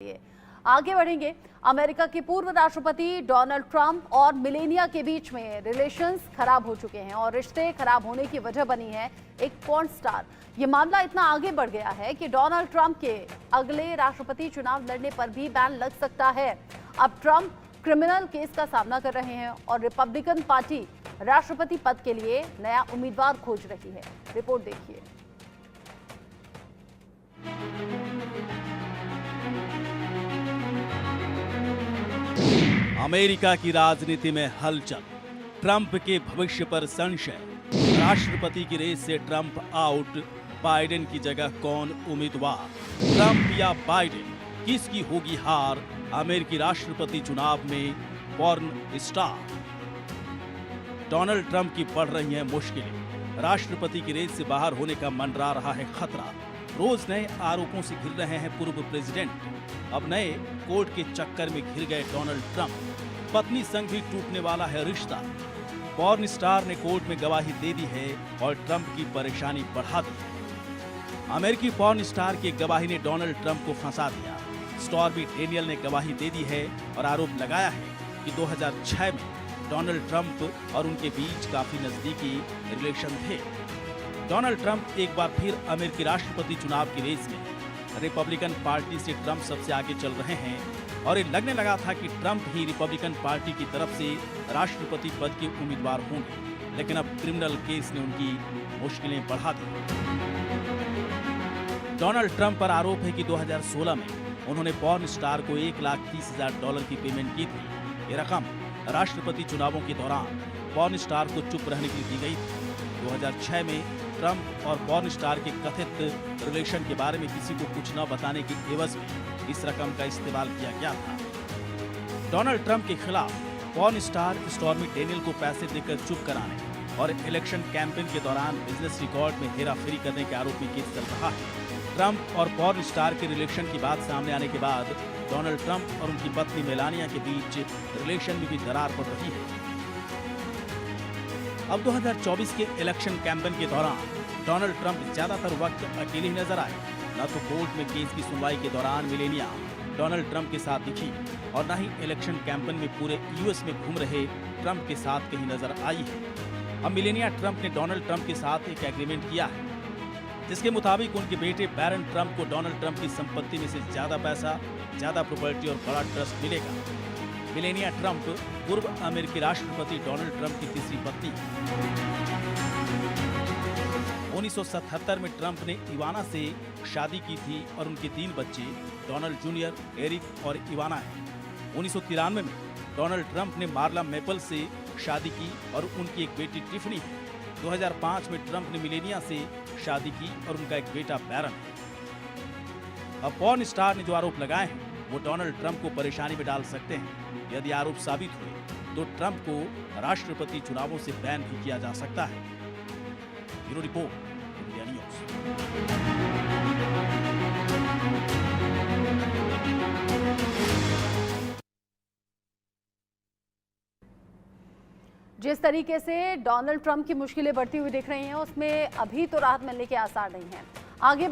लिए आगे बढ़ेंगे। अमेरिका के पूर्व राष्ट्रपति डोनाल्ड ट्रंप और मिलेनिया के बीच में रिलेशंस खराब हो चुके हैं और रिश्ते खराब होने की वजह बनी है एक पॉर्न स्टार। ये मामला इतना आगे बढ़ गया है कि डोनाल्ड ट्रंप के अगले राष्ट्रपति चुनाव लड़ने पर भी बैन लग सकता है। अब ट्रंप क्रिमिनल केस का सामना कर रहे हैं और रिपब्लिकन पार्टी राष्ट्रपति पद के लिए नया उम्मीदवार खोज रही है। रिपोर्ट देखिए। अमेरिका की राजनीति में हलचल, ट्रंप के भविष्य पर संशय, राष्ट्रपति की रेस से ट्रंप आउट, बाइडेन की जगह कौन उम्मीदवार, ट्रंप या बाइडेन, किसकी होगी हार अमेरिकी राष्ट्रपति चुनाव में पॉर्न स्टार। डोनाल्ड ट्रंप की बढ़ रही हैं मुश्किलें, राष्ट्रपति की रेस से बाहर होने का मंडरा रहा है खतरा। रोज नए आरोपों से घिर रहे हैं पूर्व प्रेसिडेंट। अब नए कोर्ट के चक्कर में घिर गए डोनाल्ड ट्रंप। पत्नी संग भी टूटने वाला है रिश्ता। पॉर्न स्टार ने कोर्ट में गवाही दे दी है और ट्रंप की परेशानी बढ़ा दी है। अमेरिकी पॉर्न स्टार की गवाही ने डोनाल्ड ट्रंप को फंसा दिया। स्टॉर्मी डेनियल ने गवाही दे दी है और आरोप लगाया है कि 2006 में डोनाल्ड ट्रंप और उनके बीच काफी नजदीकी रिलेशन थे। डोनाल्ड ट्रंप एक बार फिर अमेरिकी राष्ट्रपति चुनाव की रेस में रिपब्लिकन पार्टी से ट्रंप सबसे आगे चल रहे हैं और ये लगने लगा था कि ट्रंप ही रिपब्लिकन पार्टी की तरफ से राष्ट्रपति पद के उम्मीदवार होंगे, लेकिन अब क्रिमिनल केस ने उनकी मुश्किलें बढ़ा दी। डोनाल्ड ट्रंप पर आरोप है कि 2016 में उन्होंने पॉर्न स्टार को $1,30,000 की पेमेंट की थी। ये रकम राष्ट्रपति चुनावों के दौरान पॉर्न स्टार को चुप रहने के लिए दी गई थी। 2006 में ट्रंप और पॉर्न स्टार के कथित रिलेशन के बारे में किसी को कुछ न बताने की एवज में इस रकम का इस्तेमाल किया गया था। डोनाल्ड ट्रंप के खिलाफ पॉर्न स्टार स्टॉर्मी डेनियल को पैसे देकर चुप कराने और इलेक्शन कैंपेन के दौरान बिजनेस रिकॉर्ड में हेराफेरी करने के आरोप में केस चल रहा है। ट्रंप और पॉर्न स्टार के रिलेशन की बात सामने आने के बाद डोनाल्ड ट्रंप और उनकी पत्नी मेलानिया के बीच रिलेशन में भी दरार पड़ रही है। अब 2024 के इलेक्शन कैंपेन के दौरान डोनाल्ड ट्रंप ज्यादातर वक्त अकेले ही नजर आए। न तो कोर्ट में केस की सुनवाई के दौरान मिलेनिया डोनाल्ड ट्रंप के साथ दिखी और न ही इलेक्शन कैंपेन में पूरे यूएस में घूम रहे ट्रंप के साथ कहीं नजर आई है। अब मिलेनिया ट्रंप ने डोनाल्ड ट्रंप के साथ एक एग्रीमेंट किया है, जिसके मुताबिक उनके बेटे बैरन ट्रंप को डोनाल्ड ट्रंप की संपत्ति में से ज्यादा पैसा, ज्यादा प्रॉपर्टी और बड़ा ट्रस्ट मिलेगा। मिलेनिया ट्रंप पूर्व अमेरिकी राष्ट्रपति डोनाल्ड ट्रंप की तीसरी पत्नी। 1977 में ट्रंप ने इवाना से शादी की थी और उनके 3 बच्चे डोनाल्ड जूनियर, एरिक और इवाना हैं। 1993 में डोनाल्ड ट्रंप ने मार्ला मेपल से शादी की और उनकी एक बेटी टिफनी है। 2005 में ट्रंप ने मिलेनिया से शादी की और उनका एक बेटा बैरन है। अब पॉर्न स्टार ने जो आरोप लगाए हैं वो डोनाल्ड ट्रंप को परेशानी में डाल सकते हैं। यदि आरोप साबित हुए तो ट्रंप को राष्ट्रपति चुनावों से बैन भी किया जा सकता है। Bureau report, India news. जिस तरीके से डोनाल्ड ट्रंप की मुश्किलें बढ़ती हुई दिख रही हैं, उसमें अभी तो राहत मिलने के आसार नहीं हैं। आगे